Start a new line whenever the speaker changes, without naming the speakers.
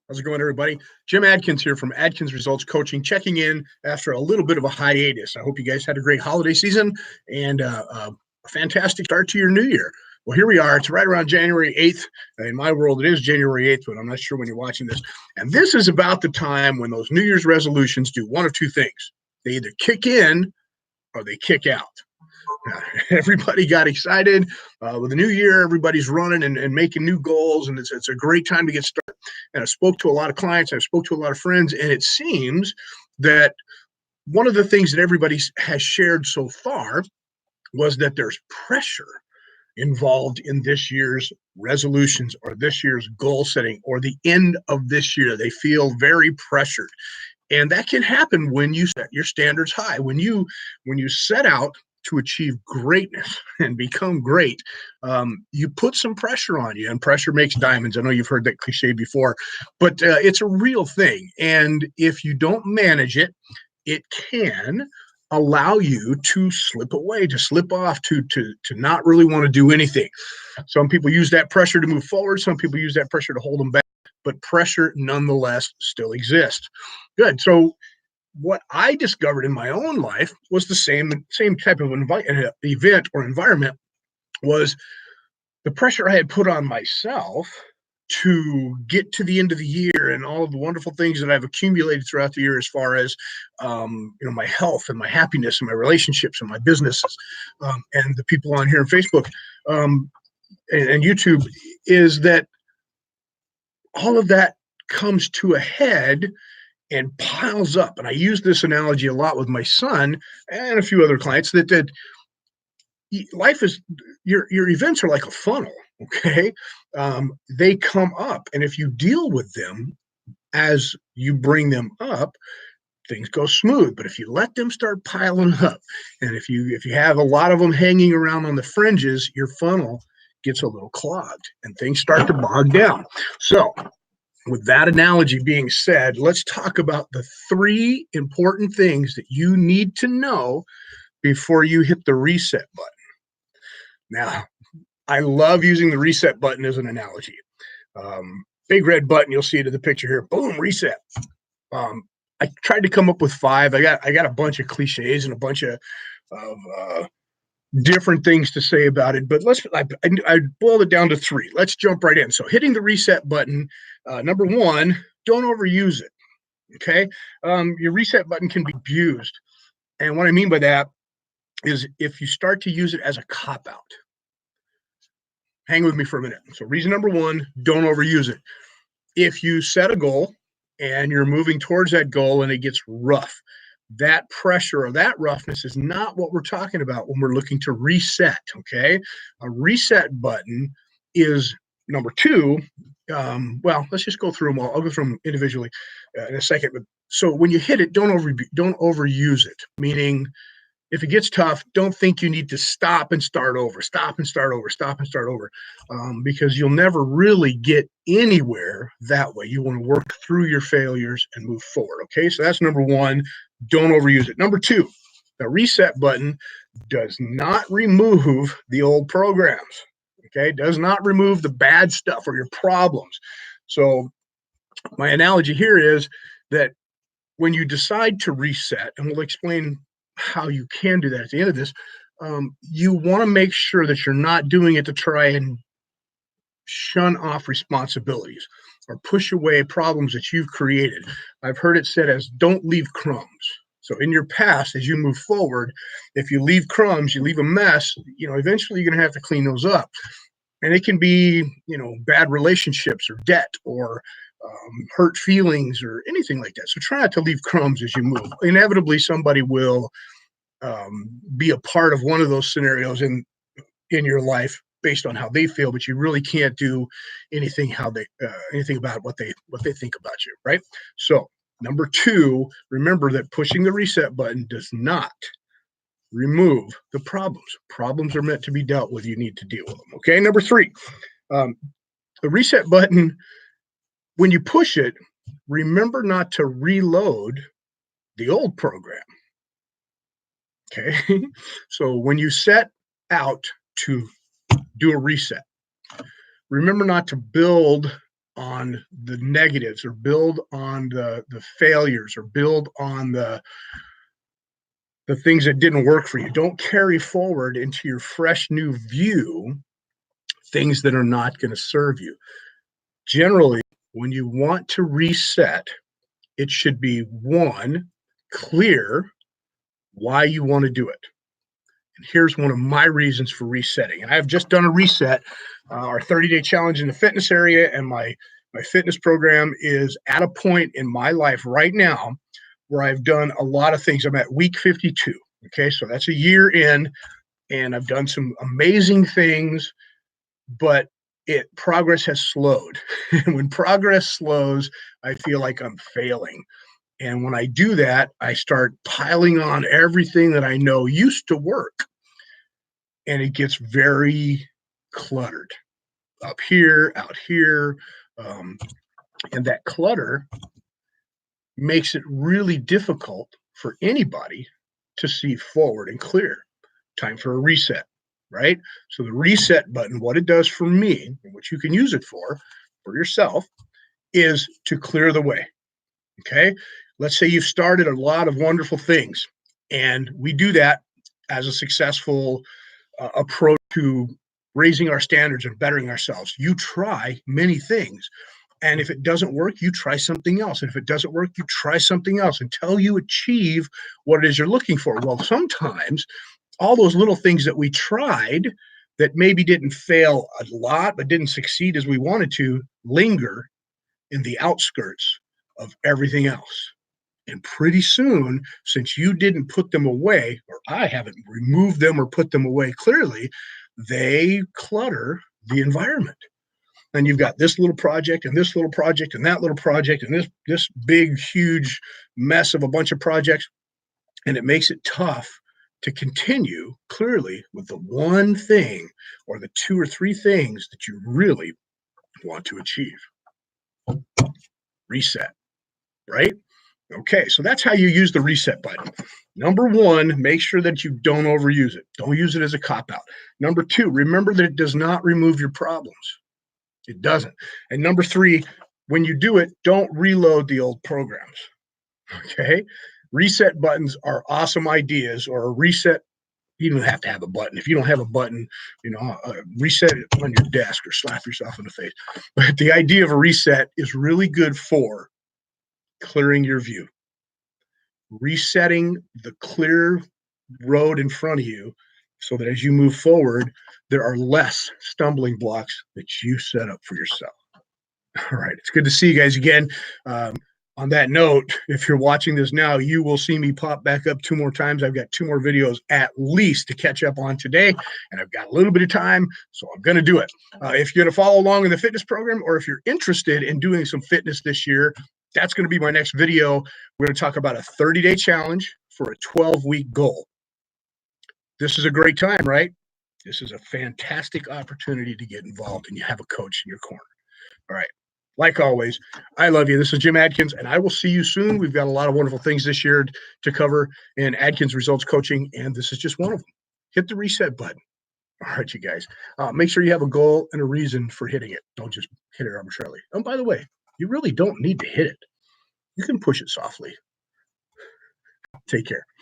How's it going, everybody? Jim Adkins here from Adkins Results Coaching, checking in after a little bit of a hiatus. I hope you guys had a great holiday season and a fantastic start to your new year. Well, here we are. It's right around January 8th. In my world, it is January 8th, but I'm not sure when you're watching this. And this is about the time when those New Year's resolutions do one of two things. They either kick in or they kick out. Everybody got excited with the new year. Everybody's running and making new goals, and it's a great time to get started. And I spoke to a lot of clients. I spoke to a lot of friends, and it seems that one of the things that everybody has shared so far was that there's pressure involved in this year's resolutions or this year's goal setting or the end of this year. They feel very pressured. And that can happen when you set your standards high. When you set out to achieve greatness and become great, you put some pressure on you, and pressure makes diamonds. I know you've heard that cliche before, but it's a real thing. And if you don't manage it, it can allow you to slip away, to slip off, to not really want to do anything. Some people use that pressure to move forward. Some people use that pressure to hold them back, but pressure nonetheless still exists. Good. So what I discovered in my own life was the same type of event or environment, was the pressure I had put on myself to get to the end of the year and all of the wonderful things that I've accumulated throughout the year as far as my health and my happiness and my relationships and my businesses, and the people on here on Facebook and YouTube, is that all of that comes to a head and piles up. And I use this analogy a lot with my son and a few other clients, that life is, your events are like a funnel. Okay. They come up, and if you deal with them as you bring them up, things go smooth. But if you let them start piling up, and if you have a lot of them hanging around on the fringes, your funnel gets a little clogged and things start to bog down. So with that analogy being said, let's talk about the 3 important things that you need to know before you hit the reset button. Now, I love using the reset button as an analogy. Big red button, you'll see it in the picture here. Boom, reset. I tried to come up with 5. I got a bunch of cliches and a bunch of different things to say about it, but I boiled it down to 3. Let's jump right in. So hitting the reset button, number 1, don't overuse it. Okay. Your reset button can be abused. And what I mean by that is if you start to use it as a cop-out. Hang with me for a minute. So reason number 1, don't overuse it. If you set a goal and you're moving towards that goal and it gets rough, that pressure or that roughness is not what we're talking about when we're looking to reset. Okay. A reset button is number 2. Well, let's just go through them all. I'll go through them individually in a second. But so when you hit it, don't overuse it. Meaning, if it gets tough, don't think you need to stop and start over, because you'll never really get anywhere that way. You want to work through your failures and move forward. Okay, so that's number 1. Don't overuse it. Number 2, the reset button does not remove the old programs. Okay, does not remove the bad stuff or your problems. So my analogy here is that when you decide to reset, and we'll explain how you can do that at the end of this, you want to make sure that you're not doing it to try and shun off responsibilities or push away problems that you've created. I've heard it said as don't leave crumbs. So in your past, as you move forward, if you leave crumbs, you leave a mess, eventually you're going to have to clean those up. And it can be, bad relationships or debt or hurt feelings or anything like that. So try not to leave crumbs as you move. Inevitably, somebody will be a part of one of those scenarios in your life based on how they feel, but you really can't do anything anything about what they think about you, right? So number 2, remember that pushing the reset button does not remove the problems. Problems are meant to be dealt with. You need to deal with them. Okay. Number 3, the reset button, when you push it, remember not to reload the old program. Okay. So when you set out to do a reset, remember not to build on the negatives or build on the failures or build on the things that didn't work for you. Don't carry forward into your fresh new view things that are not going to serve you. Generally, when you want to reset, it should be one, clear why you want to do it. And here's one of my reasons for resetting. And I've just done a reset, our 30-day challenge in the fitness area, and my fitness program is at a point in my life right now where I've done a lot of things. I'm at week 52. Okay, so that's a year in, and I've done some amazing things, but progress has slowed. And when progress slows, I feel like I'm failing. And when I do that, I start piling on everything that I know used to work. And it gets very cluttered up here, out here. And that clutter makes it really difficult for anybody to see forward and clear. Time for a reset, right? So the reset button, what it does for me, and what you can use it for yourself, is to clear the way. Okay, let's say you've started a lot of wonderful things, and we do that as a successful approach to raising our standards and bettering ourselves. You try many things, and if it doesn't work, you try something else. And if it doesn't work, you try something else until you achieve what it is you're looking for. Well, sometimes all those little things that we tried that maybe didn't fail a lot, but didn't succeed as we wanted to, linger in the outskirts of everything else. And pretty soon, since you didn't put them away, or I haven't removed them or put them away clearly, they clutter the environment. And you've got this little project and this little project and that little project and this big, huge mess of a bunch of projects. And it makes it tough to continue clearly with the one thing or the two or three things that you really want to achieve. Reset, right? Okay, so that's how you use the reset button. Number one, make sure that you don't overuse it. Don't use it as a cop-out. Number two, remember that it does not remove your problems. It doesn't. And number three, when you do it, don't reload the old programs. Okay? Reset buttons are awesome ideas, or a reset. You don't have to have a button. If you don't have a button, reset it on your desk or slap yourself in the face. But the idea of a reset is really good for clearing your view, resetting the clear road in front of you so that as you move forward, there are less stumbling blocks that you set up for yourself. All right. It's good to see you guys again. On that note, if you're watching this now, you will see me pop back up 2 more times. I've got 2 more videos at least to catch up on today, and I've got a little bit of time, so I'm going to do it. If you're going to follow along in the fitness program, or if you're interested in doing some fitness this year, that's going to be my next video. We're going to talk about a 30-day challenge for a 12-week goal. This is a great time, right? This is a fantastic opportunity to get involved, and you have a coach in your corner. All right. Like always, I love you. This is Jim Adkins, and I will see you soon. We've got a lot of wonderful things this year to cover in Adkins Results Coaching, and this is just one of them. Hit the reset button. All right, you guys. Make sure you have a goal and a reason for hitting it. Don't just hit it arbitrarily. And by the way, you really don't need to hit it. You can push it softly. Take care.